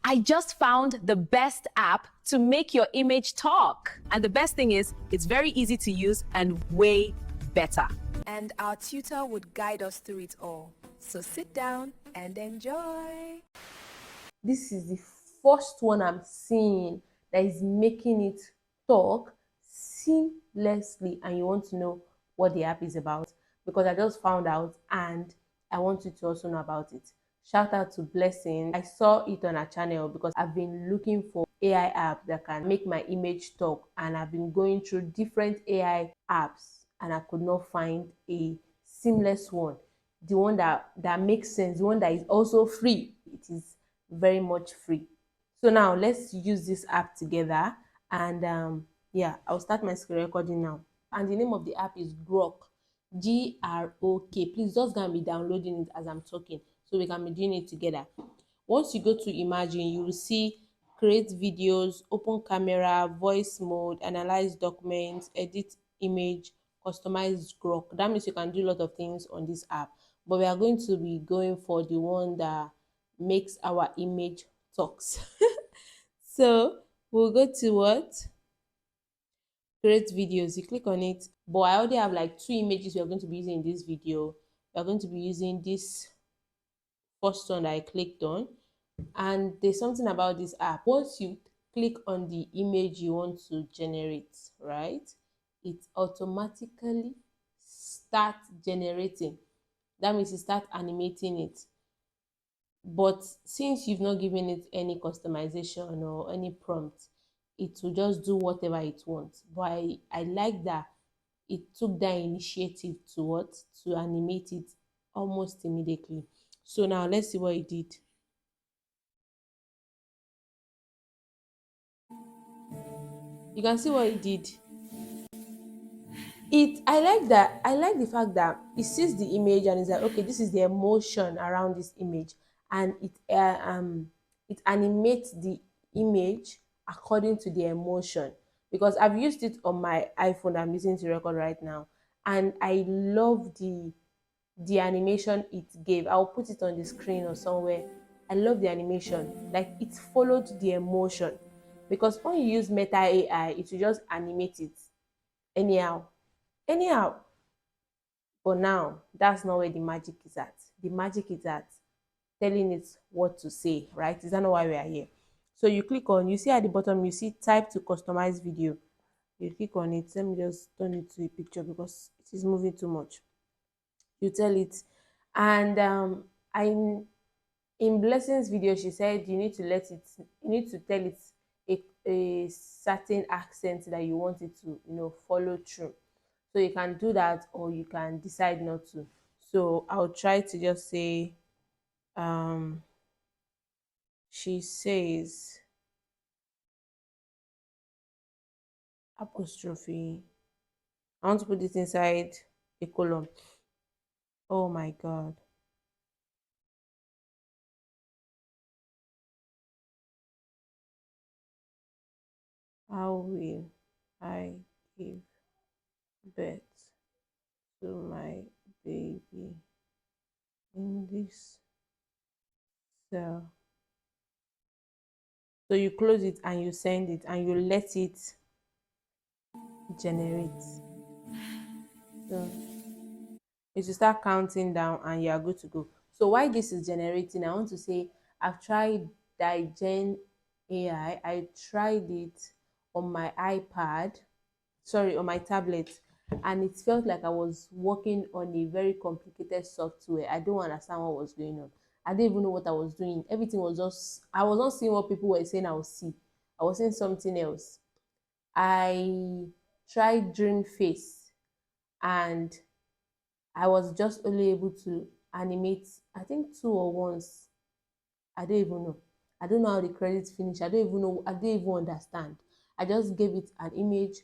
I just found the best app to make your image talk. And the best thing is, it's very easy to use and way better. And our tutor would guide us through it all. So sit down and enjoy. This is the first one I'm seeing that is making it talk seamlessly, and you want to know what the app is about, because I just found out and I want you to also know about it. Shout out to Blessing. I saw it on her channel because I've been looking for AI app that can make my image talk, and I've been going through different AI apps and I could not find a seamless one, the one that makes sense, the one that is also free. It is very much free. So now let's use this app together, and yeah, I'll start my screen recording now. And the name of the app is Grok, Grok. Please just go and be downloading it as I'm talking so we can be doing it together. Once you go to Imagine, you will see create videos, open camera, voice mode, analyze documents, edit image, customize Grok. That means you can do a lot of things on this app, but we are going to be going for the one that makes our image talks. So we'll go to what? Create videos. You click on it, but I already have like 2 images we are going to be using in this video. We are going to be using this first one that I clicked on, and there's something about this app. Once you click on the image you want to generate, right, it automatically starts generating. That means it starts animating it. But since you've not given it any customization or any prompt, it will just do whatever it wants. But I like that it took that initiative to what? To animate it almost immediately. So now let's see what it did. You can see what it did. I like the fact that it sees the image and it's like, okay, this is the emotion around this image, and it animates the image according to the emotion. Because I've used it on my iPhone I'm using to record right now, and I love the animation it gave. I'll put it on the screen or somewhere. I love the animation, like it followed the emotion. Because when you use Meta AI, it will just animate it anyhow. But now that's not where the magic is at. The magic is at telling it what to say, right? Is that not why we are here? So you click on, you see at the bottom, you see type to customize video. You click on it. Let me just turn it to a picture because it is moving too much. You tell it, and I in Blessing's video she said you need to tell it a certain accent that you want it to follow through. So you can do that or you can decide not to. So I'll try to just say she says apostrophe. I want to put it inside a column. Oh my god. How will I give birth to my baby in this cell? So you close it and you send it and you let it generate. So it will start counting down and you are good to go. So while this is generating, I want to say I've tried Digen AI. I tried it on my iPad, sorry, on my tablet, and it felt like I was working on a very complicated software. I don't understand what was going on. I didn't even know what I was doing. Everything was just, I was not seeing what people were saying I would see. I was seeing something else. I tried Dream Face, and I was just only able to animate, I think 2 or once. I don't even know. I don't know how the credits finish. I don't even know. I don't even understand. I just gave it an image.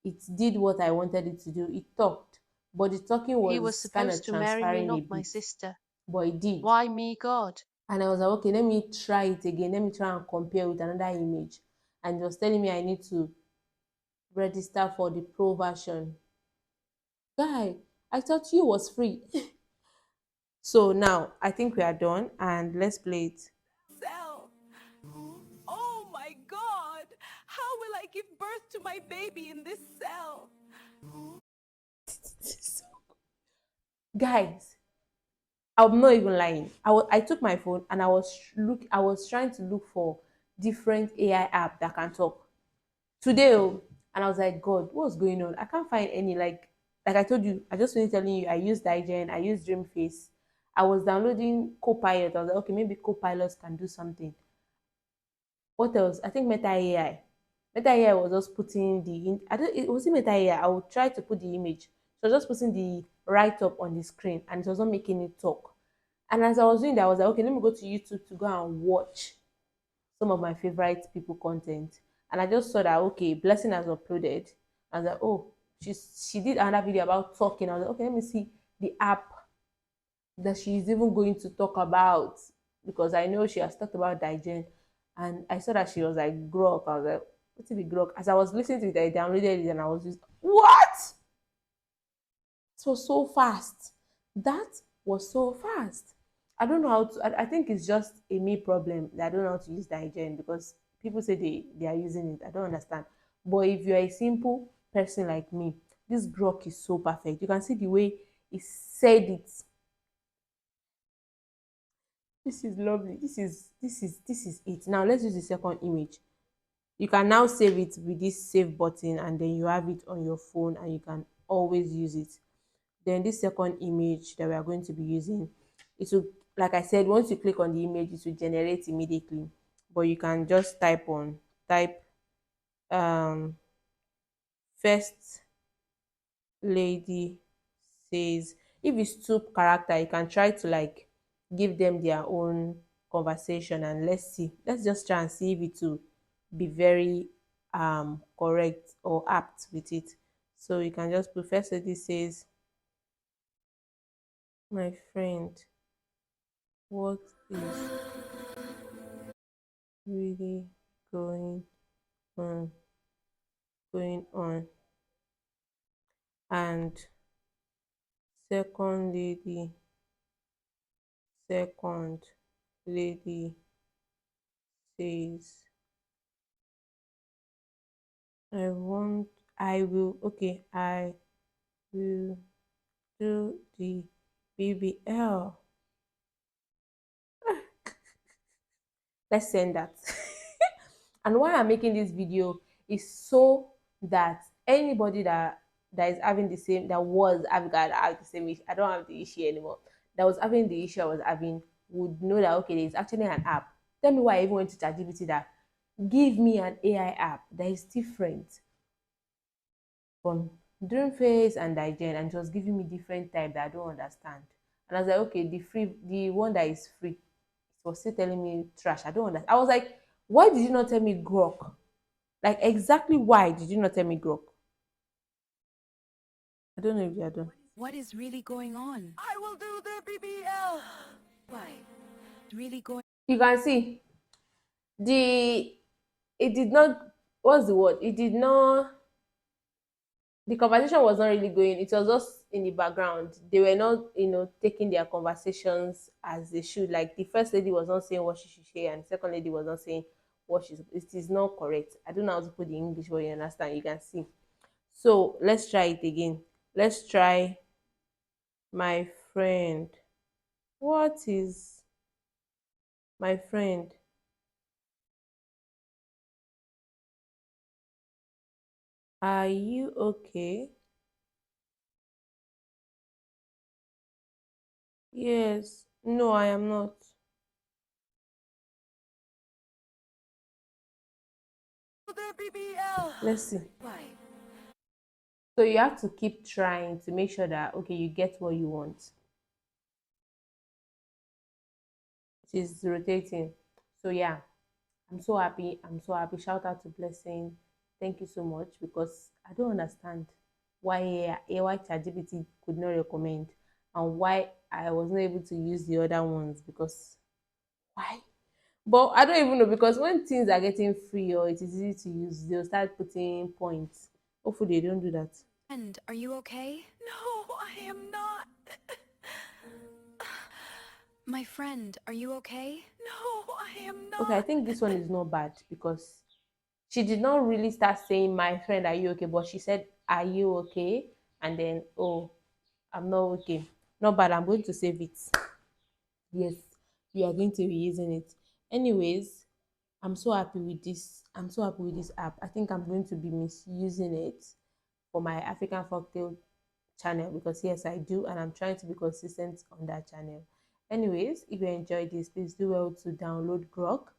It did what I wanted it to do. It talked, but the talking He was was kind of supposed to marry me, transferring a not my bit. sister. But it did. Why me, God? And I was like, okay, let me try it again. Let me try and compare with another image. And it was telling me I need to register for the pro version. Guy, I thought you was free. So now I think we are done and let's play it. Sell. my baby in this cell. Guys, I'm not even lying. I took my phone and I was trying to look for different AI app that can talk today. Oh, and I was like, God, what's going on? I can't find any. Like I told you, I just finished telling you, I used Digen, I used Dreamface. I was downloading Copilot. I was like, okay, maybe Copilot can do something. What else? I think Meta AI. Meta AI was just putting I don't, it was Meta AI. I would try to put the image. So I was just putting the write up on the screen and it was not making it talk. And as I was doing that, I was like, okay, let me go to YouTube to go and watch some of my favorite people content. And I just saw that okay, Blessing has uploaded. I was like, oh, she did another video about talking. I was like, okay, let me see the app that she's even going to talk about because I know she has talked about Digen. And I saw that she was like Grok. I was like, what's it be Grok? As I was listening to it, I downloaded it and I was just, what? This was so fast. That was so fast. I don't know how to, I think it's just a me problem that I don't know how to use Digen because people say they are using it. I don't understand. But if you're a simple person like me, this Grok is so perfect. You can see the way he said it. This is lovely. This is it. Now let's use the second image. You can now save it with this save button and then you have it on your phone and you can always use it. Then this second image that we are going to be using, it will, like I said, once you click on the image, it will generate immediately. But you can just type um first lady says. If it's two character, you can try to like give them their own conversation and let's just try and see if it will be very correct or apt with it. So you can just put first lady says, my friend, what is really going on going on? And second lady second lady says, I want, I will, okay, I will do the BBL. Let's send that. And why I'm making this video is so that anybody that is having the same, that was having, God, I have the same issue. I don't have the issue anymore. That was having the issue I was having would know that okay, there's actually an app. Tell me why I even went to ChatGPT that give me an AI app that is different from Dreamface and Digen, and it was giving me different type that I don't understand. And I was like, okay, the one that is free, it was still telling me trash. I don't understand. I was like, why did you not tell me Grok? Like exactly why did you not tell me Grok? I don't know if you are done. What is really going on? I will do the BBL. Why? Really going You can see the it did not, what's the word? It did not, the conversation was not really going, it was just in the background. They were not, taking their conversations as they should. Like the first lady was not saying what she should say, and the second lady was not saying what she's, it is not correct. I don't know how to put the English, but you understand, you can see. So let's try it again. Let's try my friend. What is my friend? Are you okay? Yes. No, I am not. the BBL. Let's see. Why? So you have to keep trying to make sure that okay, you get what you want. It is rotating. So yeah, I'm so happy. I'm so happy. Shout out to Blessing. Thank you so much because I don't understand why ChatGPT could not recommend and why I was not able to use the other ones because why? But I don't even know because when things are getting free or it is easy to use, they'll start putting points. Hopefully they don't do that. And are you okay? No, I am not. My friend, are you okay? No, I am Okay, I not. think this one is not bad because She did not really start saying, "My friend, are you okay?" But she said, "Are you okay?" And then, "Oh, I'm not okay." Not bad. I'm going to save it. Yes, we are going to be using it. Anyways, I'm so happy with this. I'm so happy with this app. I think I'm going to be misusing it for my African folktale channel, because yes, I do, and I'm trying to be consistent on that channel. Anyways, if you enjoyed this, please do well to download Grok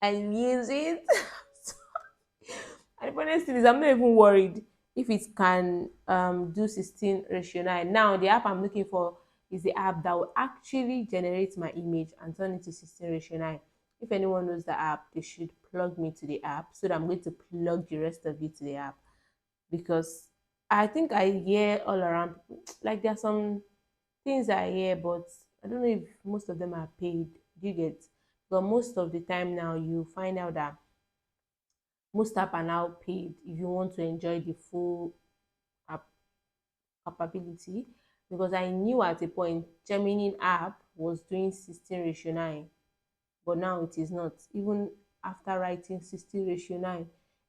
and use it. And the funniest thing is, I'm not even worried if it can do 16:9. Now, the app I'm looking for is the app that will actually generate my image and turn it to 16:9. If anyone knows the app, they should plug me to the app, so that I'm going to plug the rest of you to the app, because I think I hear all around, like there are some things I hear, but I don't know if most of them are paid. Do you get? But most of the time now, you find out that most app are now paid if you want to enjoy the full app capability. Because I knew at a point Gemini app was doing 16:9, but now it is not. Even after writing 16:9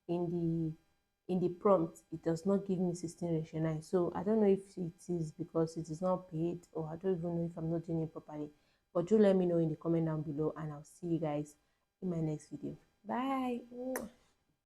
in the prompt, it does not give me 16:9. So I don't know if it is because it is not paid, or I don't even know if I'm not doing it properly. But do let me know in the comment down below, and I'll see you guys in my next video. Bye.